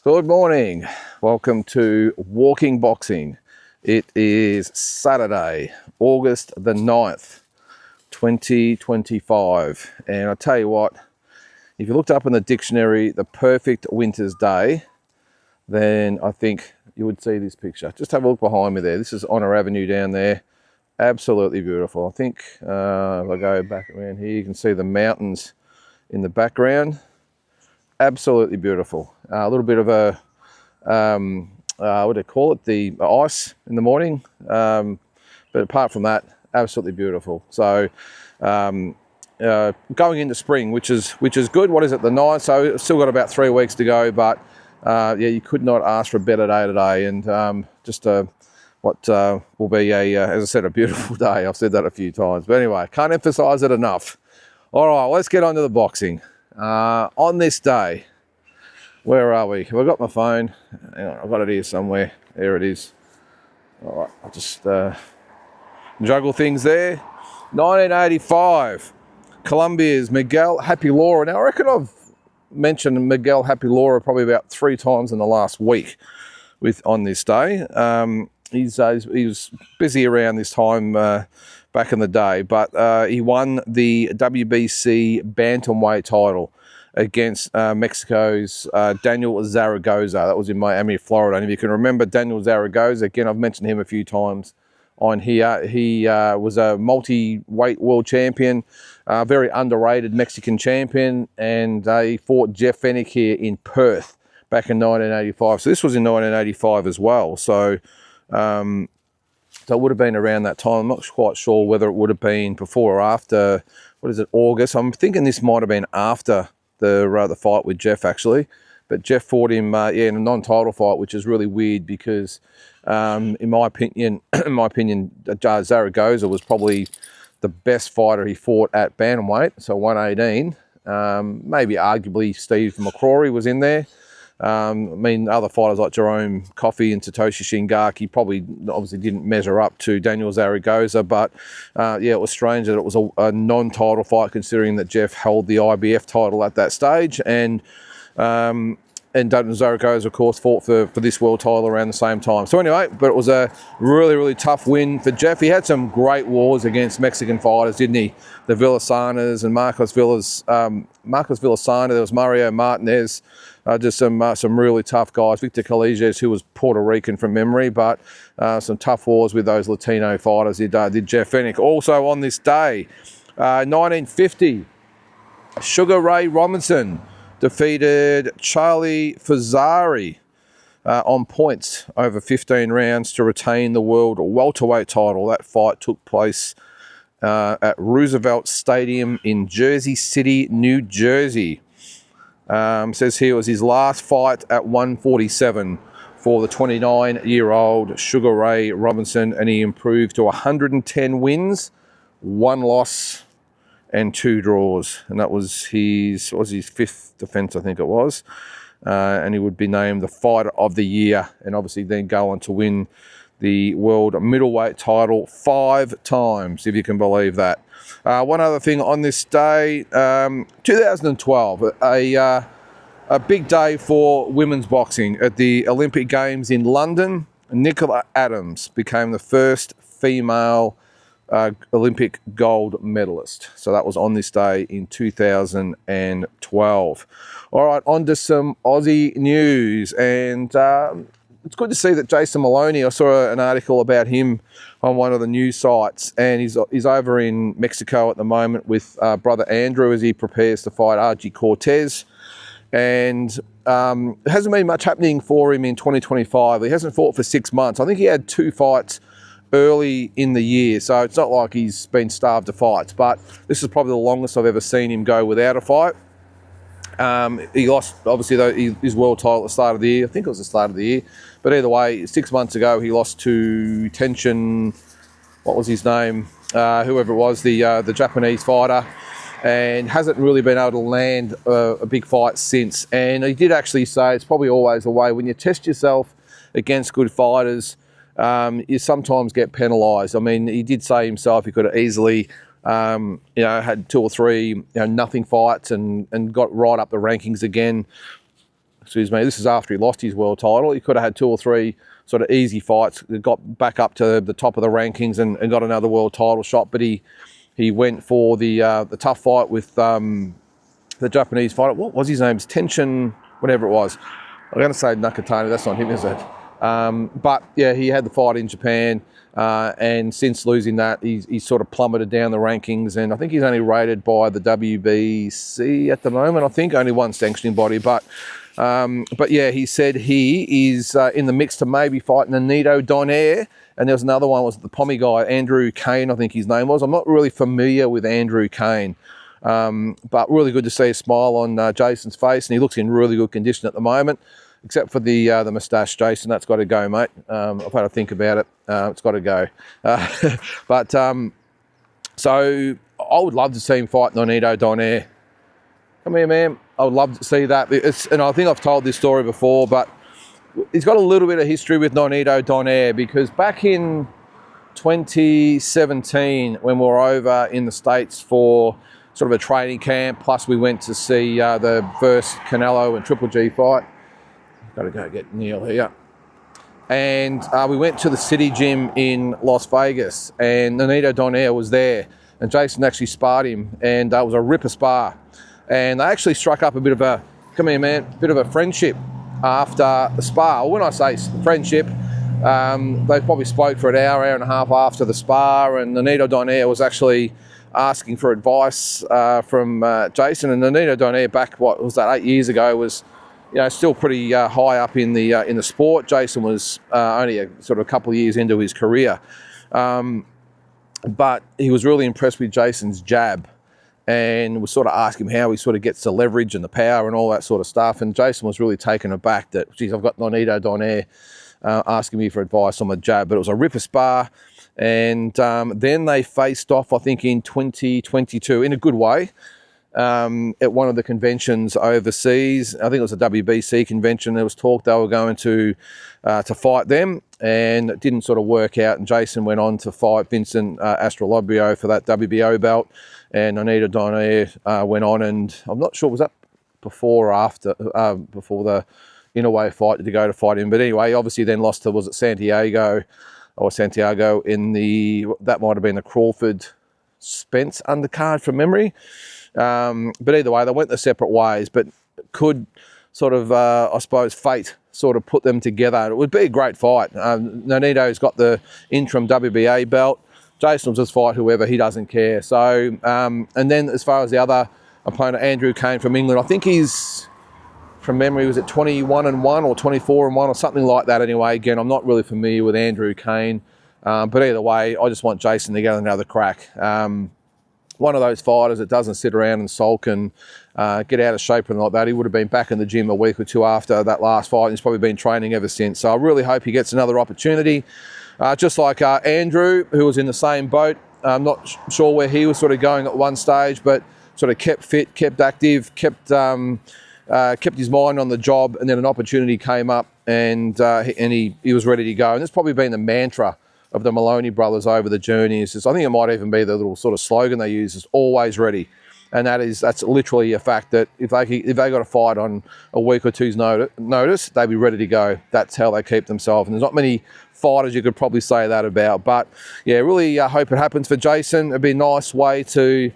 Good morning. Welcome to Walking Boxing. It is Saturday, August the 9th, 2025. And I tell you what, if you looked up in the dictionary, the perfect winter's day, then I think you would see this picture. Just have a look behind me there. This is Honor Avenue down there. Absolutely beautiful. I think if I go back around here, you can see the mountains in the background. Absolutely beautiful. A little bit of a what do they call it? The ice in the morning. But apart from that, absolutely beautiful. So going into spring, which is good. What is it? The 9th. So still got about 3 weeks to go. But yeah, you could not ask for a better day today. And just what will be as I said, a beautiful day. I've said that a few times. But anyway, can't emphasise it enough. All right, let's get on to the boxing. On this day, where are we? Have I got my phone? Hang on, I've got it here somewhere. There it is. All right, I'll just juggle things there. 1985, Colombia's Miguel Happy Laura. Now, I reckon I've mentioned Miguel Happy Laura probably about 3 times in the last week on this day. He was busy around this time back in the day, but he won the WBC bantamweight title against Mexico's Daniel Zaragoza. That was in Miami, Florida. And if you can remember Daniel Zaragoza, again, I've mentioned him a few times on here. He was a multi-weight world champion, very underrated Mexican champion, and he fought Jeff Fenech here in Perth back in 1985. So this was in 1985 as well. So it would have been around that time. I'm not quite sure whether it would have been before or after, August. I'm thinking this might have been after the fight with Jeff, actually. But Jeff fought him in a non-title fight, which is really weird because, in my opinion, Zaragoza was probably the best fighter he fought at bantamweight, so 118. Maybe arguably Steve McCrory was in there. Other fighters like Jerome Coffey and Satoshi Shingaki probably obviously didn't measure up to Daniel Zaragoza, but it was strange that it was a non-title fight considering that Jeff held the IBF title at that stage, and Daniel Zaragoza, of course, fought for this world title around the same time. So anyway, but it was a really, really tough win for Jeff. He had some great wars against Mexican fighters, didn't he? The Villasanas and Marcos Villasana. There was Mario Martinez. Just some really tough guys. Victor Callejas, who was Puerto Rican from memory, but some tough wars with those Latino fighters did Jeff Fenech. Also on this day, 1950, Sugar Ray Robinson defeated Charlie Fazari on points over 15 rounds to retain the world welterweight title. That fight took place at Roosevelt Stadium in Jersey City, New Jersey. Says here it was his last fight at 147 for the 29-year-old Sugar Ray Robinson, and he improved to 110 wins, 1 loss, and 2 draws. And that was his 5th defence, I think it was. And he would be named the Fighter of the Year, and obviously then go on to win the world middleweight title 5 times, if you can believe that. One other thing on this day, 2012, a big day for women's boxing. At the Olympic Games in London, Nicola Adams became the first female Olympic gold medalist. So that was on this day in 2012. All right, on to some Aussie news, and it's good to see that Jason Maloney, I saw an article about him on one of the news sites, and he's over in Mexico at the moment with brother Andrew as he prepares to fight Archie Cortez. And there hasn't been much happening for him in 2025. He hasn't fought for 6 months. I think he had 2 fights early in the year, so it's not like he's been starved of fights, but this is probably the longest I've ever seen him go without a fight. He lost, obviously, though, his world title at the start of the year. I think it was the start of the year. But either way, 6 months ago, he lost to Tenshin, what was his name? Whoever it was, the Japanese fighter, and hasn't really been able to land a big fight since. And he did actually say it's probably always the way. When you test yourself against good fighters, you sometimes get penalised. I mean, he did say himself he could have easily had 2 or 3 nothing fights and got right up the rankings again. excuse me, this is after he lost his world title. He could have had 2 or 3 sort of easy fights, got back up to the top of the rankings and got another world title shot, but he went for the tough fight with the Japanese fighter. What was his name? Tenshin, whatever it was. I'm going to say Nakatani, that's not him, is it? But yeah, he had the fight in Japan, and since losing that, he's sort of plummeted down the rankings, and I think he's only rated by the WBC at the moment. I think only one sanctioning body, but yeah, he said he is in the mix to maybe fight Nonito Donaire, and there was another one, was the Pommy guy, Andrew Kane, I think his name was. I'm not really familiar with Andrew Kane, but really good to see a smile on Jason's face, and he looks in really good condition at the moment. Except for the moustache, Jason, that's got to go, mate. I've had to think about it. It's got to go. So I would love to see him fight Nonito Donaire. Come here, man. I would love to see that. And I think I've told this story before, but he's got a little bit of history with Nonito Donaire, because back in 2017, when we were over in the States for sort of a training camp, plus we went to see the first Canelo and Triple G fight. Got to go get Neil here. And we went to the City Gym in Las Vegas, and Nonito Donaire was there, and Jason actually sparred him, and it was a ripper spar. And they actually struck up a bit of a, come here man, bit of a friendship after the spar. When I say friendship, they probably spoke for an hour and a half after the spar, and Nonito Donaire was actually asking for advice from Jason. And Nonito Donaire, back, what was that, 8 years ago, was still pretty high up in the sport. Jason was only a couple of years into his career, but he was really impressed with Jason's jab, and was sort of asking him how he sort of gets the leverage and the power and all that sort of stuff. And Jason was really taken aback that, geez, I've got Nonito Donaire asking me for advice on the jab. But it was a ripper spar, and then they faced off, I think, in 2022 in a good way. At one of the conventions overseas. I think it was a WBC convention. There was talk they were going to fight them, and it didn't sort of work out. And Jason went on to fight Vincent Astrolabio for that WBO belt, and Nonito Donaire went on, and I'm not sure, was that before or after, before the Inoue fight to go to fight him. But anyway, obviously then lost to, was it Santiago in that might have been the Crawford Spence undercard from memory. But either way, they went their separate ways, but could sort of, I suppose, fate sort of put them together. It would be a great fight. Nonito's got the interim WBA belt. Jason will just fight whoever, he doesn't care. So, and then as far as the other opponent, Andrew Kane from England, I think he's, from memory, was it 21-1 or 24-1 or something like that anyway. Again, I'm not really familiar with Andrew Kane, but either way, I just want Jason to get another crack. One of those fighters that doesn't sit around and sulk and get out of shape and like that. He would have been back in the gym a week or two after that last fight, and he's probably been training ever since. So I really hope he gets another opportunity. Just like Andrew, who was in the same boat. I'm not sure where he was sort of going at one stage, but sort of kept fit, kept active, kept his mind on the job, and then an opportunity came up, and he was ready to go. And that's probably been the mantra of the Maloney brothers over the journey. Is I think it might even be the little sort of slogan they use, is always ready. And that's literally a fact that if they got a fight on a week or two's notice, they'd be ready to go. That's how they keep themselves. And there's not many fighters you could probably say that about. But yeah, really hope it happens for Jason. It'd be a nice way to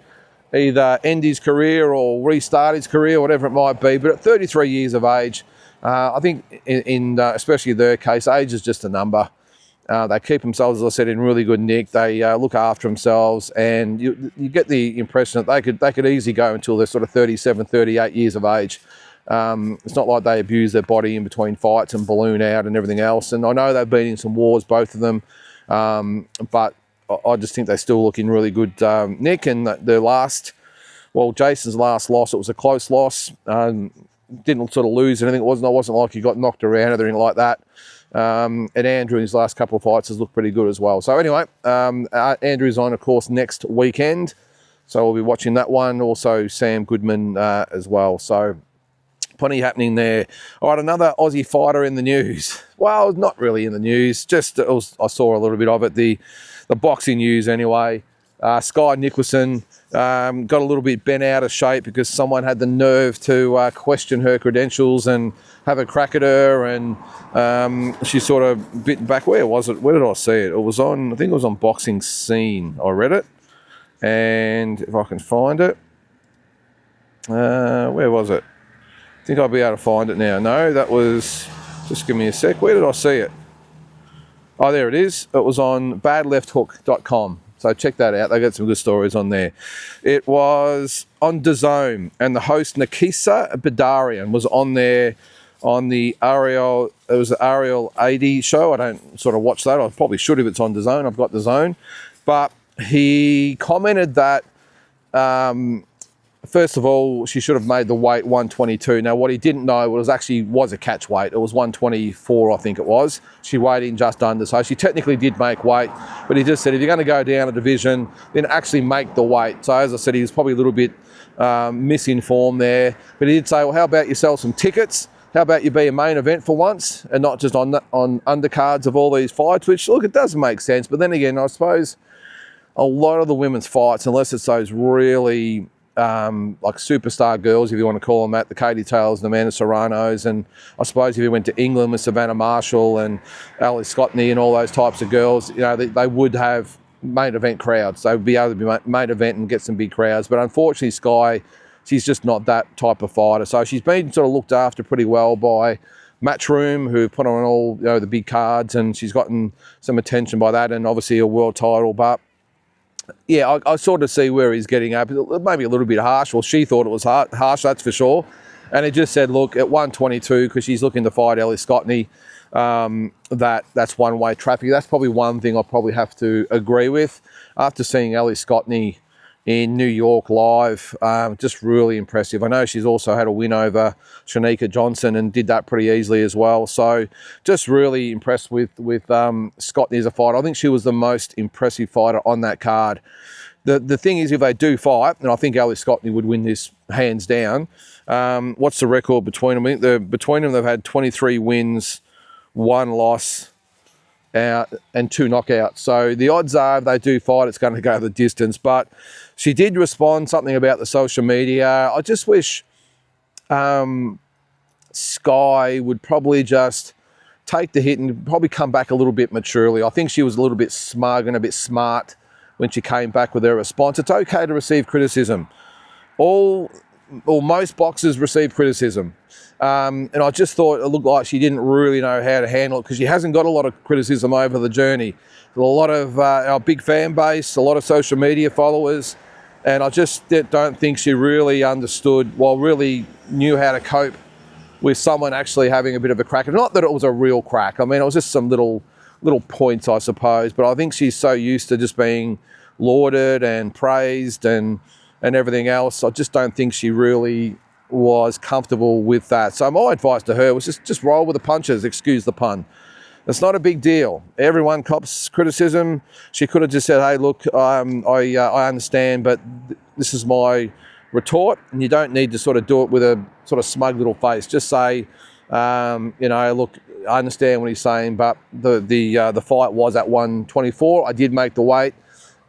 either end his career or restart his career, whatever it might be. But at 33 years of age, I think in especially their case, age is just a number. They keep themselves, as I said, in really good nick. They look after themselves, and you get the impression that they could easily go until they're sort of 37, 38 years of age. It's not like they abuse their body in between fights and balloon out and everything else. And I know they've been in some wars, both of them, but I just think they still look in really good nick. And their Jason's last loss, it was a close loss. Didn't sort of lose anything. It wasn't like he got knocked around or anything like that. And Andrew in his last couple of fights has looked pretty good as well. So anyway, Andrew's on, of course, next weekend. So we'll be watching that one. Also Sam Goodman as well. So plenty happening there. All right, another Aussie fighter in the news. Well, not really in the news. Just I saw a little bit of it. The boxing news anyway. Sky Nicholson got a little bit bent out of shape because someone had the nerve to question her credentials and have a crack at her, and she sort of bit back. Where was it? Where did I see it? It was on, I think it was on Boxing Scene. I read it, and if I can find it, where was it? I think I'll be able to find it now. No, that was, just give me a sec. Where did I see it? Oh, there it is. It was on badlefthook.com. So check that out. They got some good stories on there. It was on DAZN, and the host Nakisa Bedarian was on there on the Ariel. It was the Ariel 80 show. I don't sort of watch that. I probably should if it's on DAZN. I've got DAZN. But he commented that first of all, she should have made the weight 122. Now, what he didn't know was a catch weight. It was 124, I think it was. She weighed in just under, so she technically did make weight. But he just said, if you're going to go down a division, then actually make the weight. So as I said, he was probably a little bit misinformed there. But he did say, well, how about you sell some tickets? How about you be a main event for once and not just on undercards of all these fights? Which, look, it does make sense. But then again, I suppose a lot of the women's fights, unless it's those really like superstar girls, if you want to call them that, the Katie Taylors and Amanda Serranos, and I suppose if you went to England with Savannah Marshall and Alice Scottney and all those types of girls, you know, they would have main event crowds. They would be able to be main event and get some big crowds. But unfortunately, Sky, she's just not that type of fighter. So she's been sort of looked after pretty well by Matchroom, who put on all, you know, the big cards, and she's gotten some attention by that, and obviously a world title. But yeah, I sort of see where he's getting at. Maybe a little bit harsh. Well, she thought it was harsh, that's for sure. And he just said, look, at 122, because she's looking to fight Ellie Scottney, that's one-way traffic. That's probably one thing I'll probably have to agree with. After seeing Ellie Scottney in New York live, just really impressive. I know she's also had a win over Shanika Johnson and did that pretty easily as well. So just really impressed with Scottney as a fighter. I think she was the most impressive fighter on that card. The thing is, if they do fight, and I think Ellie Scottney would win this hands down, what's the record between them? I think between them, they've had 23 wins, 1 loss, and 2 knockouts. So the odds are if they do fight, it's going to go the distance. But she did respond something about the social media. I just wish Sky would probably just take the hit and probably come back a little bit maturely. I think she was a little bit smug and a bit smart when she came back with her response. It's okay to receive criticism. Most boxers receive criticism. And I just thought it looked like she didn't really know how to handle it, because she hasn't got a lot of criticism over the journey. A lot of our big fan base, a lot of social media followers, and I just don't think she really understood, really knew how to cope with someone actually having a bit of a crack. And not that it was a real crack. I mean, it was just some little points, I suppose. But I think she's so used to just being lauded and praised and everything else. I just don't think she really was comfortable with that. So my advice to her was just roll with the punches, excuse the pun. It's not a big deal. Everyone cops criticism. She could have just said, hey, look, I understand, but this is my retort, and you don't need to sort of do it with a sort of smug little face. Just say, look, I understand what he's saying, but the fight was at 124. I did make the weight,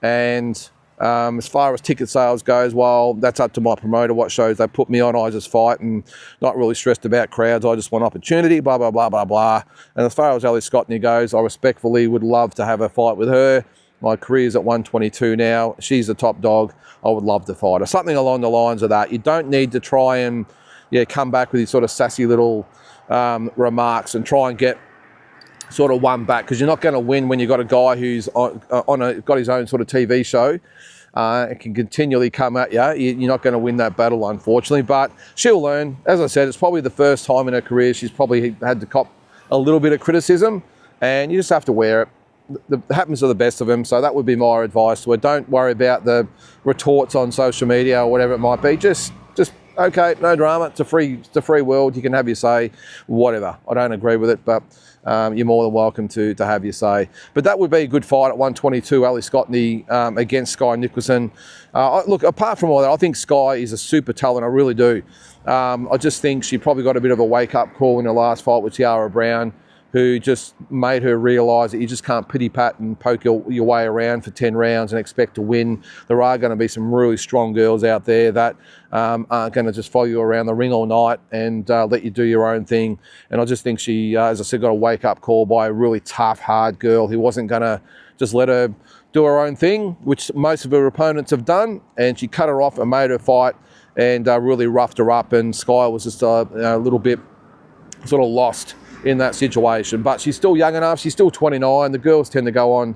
and as far as ticket sales goes, well, that's up to my promoter what shows they put me on. I just fight and not really stressed about crowds. I just want opportunity, blah, blah, blah, blah, blah. And as far as Ellie Scottney goes, I respectfully would love to have a fight with her. My career's at 122 now. She's the top dog. I would love to fight her. Something along the lines of that. You don't need to try and come back with these sort of sassy little remarks and try and get sort of one back, because you're not going to win when you've got a guy who's got his own sort of TV show and can continually come at you. You're not going to win that battle, unfortunately, but she'll learn. As I said, it's probably the first time in her career she's probably had to cop a little bit of criticism, and you just have to wear it. It happens to the best of them, so that would be my advice to her. Don't worry about the retorts on social media or whatever it might be. Just okay, no drama. It's a free world. You can have your say, whatever. I don't agree with it, but you're more than welcome to have your say. But that would be a good fight at 122, Ellie Scottney against Sky Nicholson. Look, apart from all that, I think Sky is a super talent. I really do. I just think she probably got a bit of a wake-up call in her last fight with Tiara Brown. who just made her realise that you just can't pity-pat and poke your way around for 10 rounds and expect to win. There are going to be some really strong girls out there that aren't going to just follow you around the ring all night and let you do your own thing. And I just think she, as I said, got a wake-up call by a really tough, hard girl who wasn't going to just let her do her own thing, which most of her opponents have done. And she cut her off and made her fight and really roughed her up. And Skye was just a little bit sort of lost in that situation, but she's still young enough. She's still 29. The girls tend to go on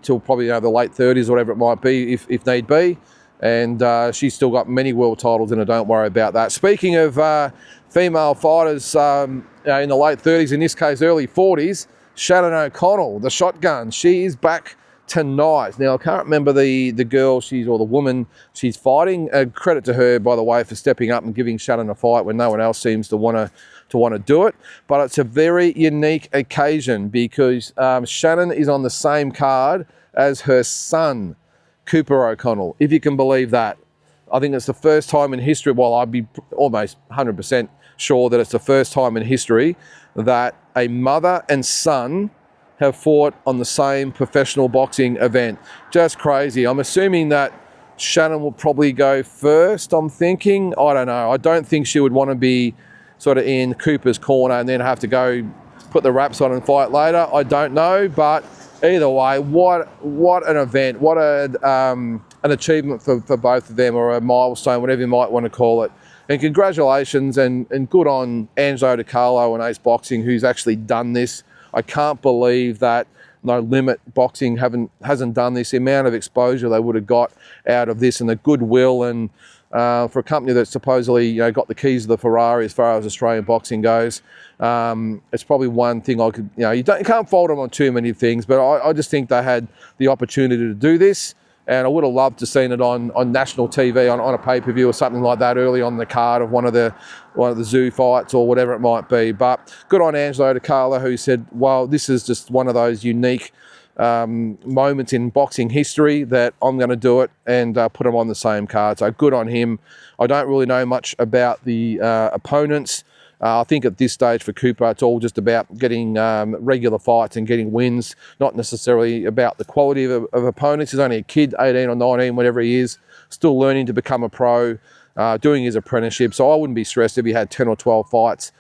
till probably the late 30s or whatever it might be, if need be. And she's still got many world titles in her. Don't worry about that. Speaking of female fighters in the late 30s, in this case early 40s, Shannon O'Connell, the shotgun, she is back tonight. Now I can't remember the girl or the woman she's fighting. Credit to her, by the way, for stepping up and giving Shannon a fight when no one else seems to want to do it. But it's a very unique occasion because Shannon is on the same card as her son, Cooper O'Connell, if you can believe that. I think it's the first time in history, well, I'd be almost 100% sure that it's the first time in history that a mother and son have fought on the same professional boxing event. Just crazy. I'm assuming that Shannon will probably go first, I'm thinking. I don't know. I don't think she would want to be sort of in Cooper's corner and then have to go put the wraps on and fight later. I don't know, but either way, what an event, what an achievement for both of them, or a milestone, whatever you might want to call it. And congratulations and good on Angelo DiCarlo and Ace Boxing, who's actually done this. I can't believe that No Limit Boxing hasn't done this. The amount of exposure they would have got out of this and the goodwill, and for a company that supposedly got the keys to the Ferrari as far as Australian boxing goes, it's probably one thing I could, you can't fault them on too many things, but I just think they had the opportunity to do this. And I would have loved to seen it on national TV, on a pay-per-view or something like that early on the card of one of the zoo fights or whatever it might be. But good on Angelo DiCarlo, who said, well, this is just one of those unique moments in boxing history that I'm going to do it and put them on the same card. So good on him. I don't really know much about the opponents. I think at this stage for Cooper, it's all just about getting regular fights and getting wins, not necessarily about the quality of opponents. He's only a kid, 18 or 19, whatever he is, still learning to become a pro, doing his apprenticeship. So I wouldn't be stressed if he had 10 or 12 fights.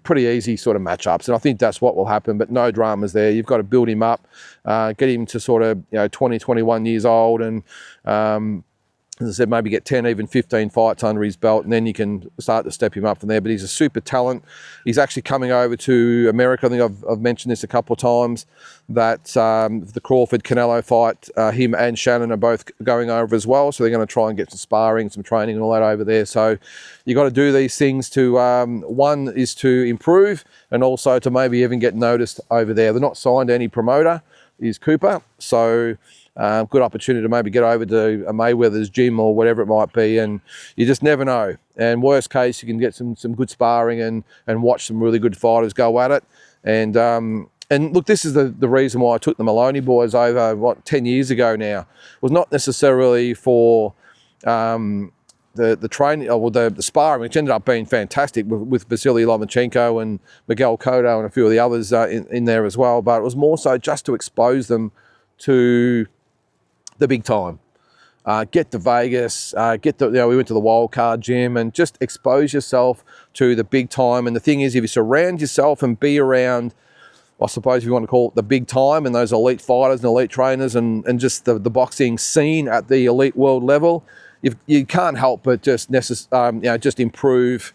Pretty easy sort of matchups. And I think that's what will happen, but no dramas there. You've got to build him up, get him to sort of 20, 21 years old, and as I said, maybe get 10, even 15 fights under his belt, and then you can start to step him up from there. But he's a super talent. He's actually coming over to America. I think I've mentioned this a couple of times, that the Crawford-Canelo fight, him and Shannon are both going over as well. So they're going to try and get some sparring, some training and all that over there. So you got to do these things to, one is to improve, and also to maybe even get noticed over there. They're not signed to any promoter, is Cooper. So good opportunity to maybe get over to a Mayweather's gym or whatever it might be, and you just never know. And worst case, you can get some good sparring and watch some really good fighters go at it. And look, this is the reason why I took the Maloney boys over 10 years ago now. It was not necessarily for the training or the sparring, which ended up being fantastic with Vasily Lomachenko and Miguel Cotto and a few of the others in there as well. But it was more so just to expose them to the big time. Get to Vegas, we went to the Wildcard Gym, and just expose yourself to the big time. And the thing is, if you surround yourself and be around, I suppose if you want to call it the big time, and those elite fighters and elite trainers and just the boxing scene at the elite world level, you can't help but just improve,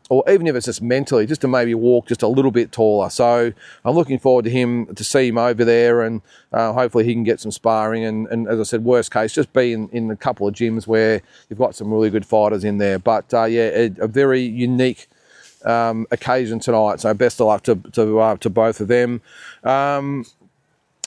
or even if it's just mentally, just to maybe walk just a little bit taller. So I'm looking forward to see him over there, and hopefully he can get some sparring. And as I said, worst case, just be in a couple of gyms where you've got some really good fighters in there. But a very unique occasion tonight. So best of luck to both of them.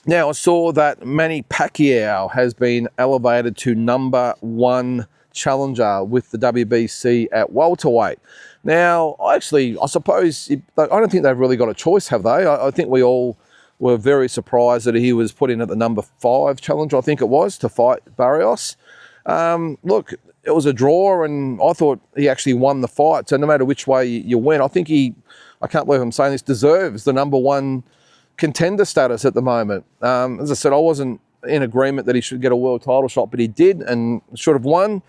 Now I saw that Manny Pacquiao has been elevated to #1 challenger with the WBC at welterweight. Now, I suppose, I don't think they've really got a choice, have they? I think we all were very surprised that he was put in at the #5 challenger, I think it was, to fight Barrios. Look, it was a draw, and I thought he actually won the fight. So no matter which way you went, I think I can't believe I'm saying this, deserves the #1 contender status at the moment. As I said, I wasn't in agreement that he should get a world title shot, but he did and should have won.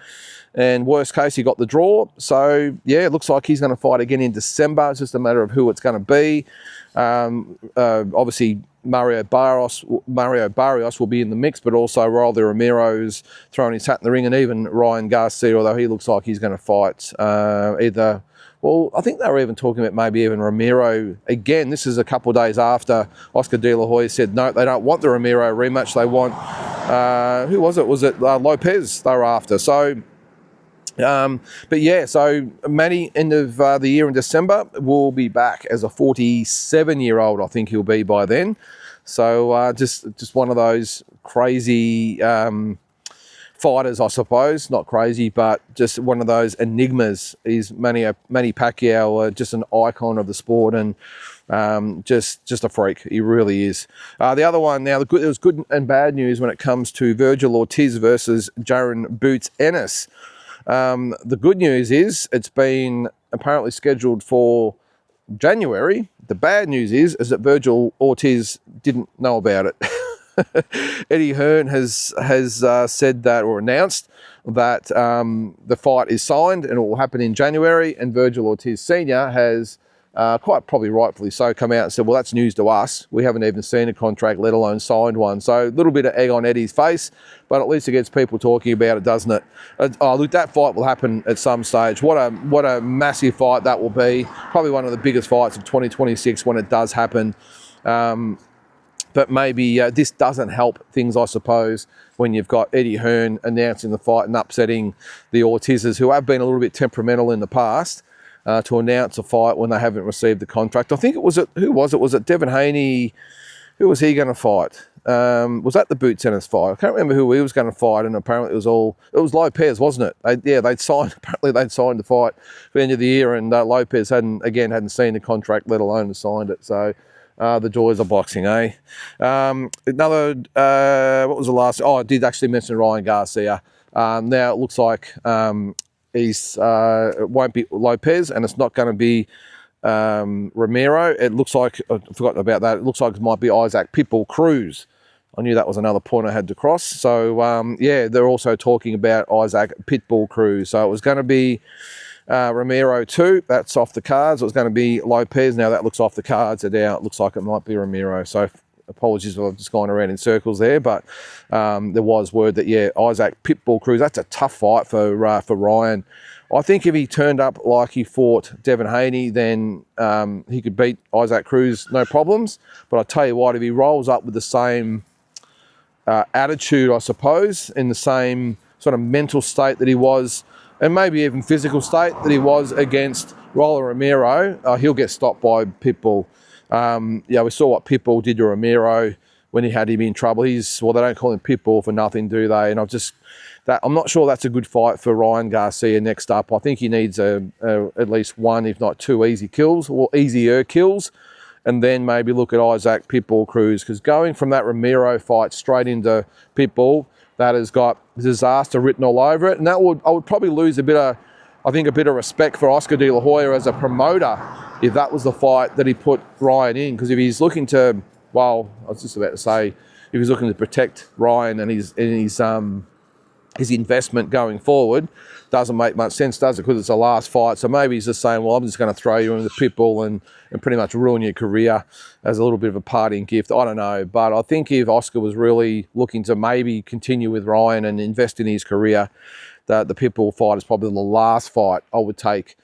And worst case, he got the draw. So yeah, it looks like he's going to fight again in December. It's just a matter of who it's going to be. Obviously, Mario Barrios will be in the mix, but also Rolly Romero's throwing his hat in the ring, and even Ryan Garcia, although he looks like he's going to fight either. Well, I think they were even talking about maybe even Romero again. This is a couple of days after Oscar De La Hoya said no, they don't want the Romero rematch. They want who was it? Was it Lopez they were after? So. But yeah, so Manny, end of the year in December, will be back as a 47-year-old. I think he'll be by then. So just one of those crazy fighters, I suppose. Not crazy, but just one of those enigmas. Is Manny Pacquiao, just an icon of the sport, and just a freak. He really is. The other one now, there was good and bad news when it comes to Vergil Ortiz versus Jaron Boots Ennis. The good news is it's been apparently scheduled for January. The bad news is that Vergil Ortiz didn't know about it. Eddie Hearn has said that, or announced that the fight is signed and it will happen in January, and Vergil Ortiz Sr. has quite probably rightfully so come out and said, well, that's news to us. We haven't even seen a contract, let alone signed one. So a little bit of egg on Eddie's face, but at least it gets people talking about it, doesn't it? Oh, look, that fight will happen at some stage. What a massive fight that will be. Probably one of the biggest fights of 2026 when it does happen. But maybe this doesn't help things, I suppose, when you've got Eddie Hearn announcing the fight and upsetting the Ortizes, who have been a little bit temperamental in the past, to announce a fight when they haven't received the contract. I think it was who was it? Was it Devin Haney? Who was he going to fight? Was that the Boots Ennis fight? I can't remember who he was going to fight, and apparently it was Lopez, wasn't it? They'd signed the fight for the end of the year, and Lopez hadn't seen the contract, let alone signed it. So the joys of boxing, eh? Another, what was the last? Oh, I did actually mention Ryan Garcia. Now it looks like it won't be Lopez, and it's not going to be Romero. It looks like, I forgot about that, it looks like it might be Isaac Pitbull Cruz. I knew that was another point I had to cross. So, yeah, they're also talking about Isaac Pitbull Cruz. So it was going to be Romero too. That's off the cards. It was going to be Lopez. Now that looks off the cards. And now it looks like it might be Romero. So apologies if I've just gone around in circles there, but there was word that, yeah, Isaac Pitbull Cruz, that's a tough fight for Ryan. I think if he turned up like he fought Devin Haney, then he could beat Isaac Cruz, no problems. But I tell you what, if he rolls up with the same attitude, I suppose, in the same sort of mental state that he was, and maybe even physical state that he was against Rolly Romero, he'll get stopped by Pitbull. Yeah, we saw what Pitbull did to Romero when he had him in trouble. They don't call him Pitbull for nothing, do they? And I'm not sure that's a good fight for Ryan Garcia next up. I think he needs at least one, if not two, easier kills, and then maybe look at Isaac Pitbull Cruz, because going from that Romero fight straight into Pitbull, that has got disaster written all over it, and I would probably lose a bit of respect for Oscar De La Hoya as a promoter if that was the fight that he put Ryan in. Because if he's looking to, well, I was just about to say, if he's looking to protect Ryan and his investment going forward, doesn't make much sense, does it? Because it's the last fight. So maybe he's just saying, well, I'm just going to throw you into the Pitbull and pretty much ruin your career as a little bit of a parting gift. I don't know. But I think if Oscar was really looking to maybe continue with Ryan and invest in his career, that the Pitbull fight is probably the last fight I would take,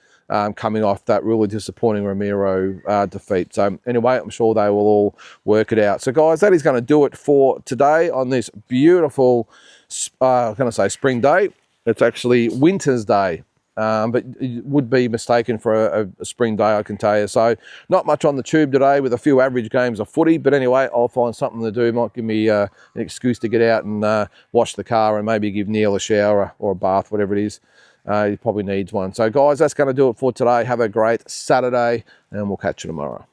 coming off that really disappointing Romero defeat. So anyway, I'm sure they will all work it out. So guys, that is going to do it for today on this beautiful, spring day. It's actually winter's day, but it would be mistaken for a spring day, I can tell you. So not much on the tube today with a few average games of footy, but anyway, I'll find something to do. Might give me an excuse to get out and wash the car and maybe give Neil a shower or a bath, whatever it is. He probably needs one. So guys, that's going to do it for today. Have a great Saturday, and we'll catch you tomorrow.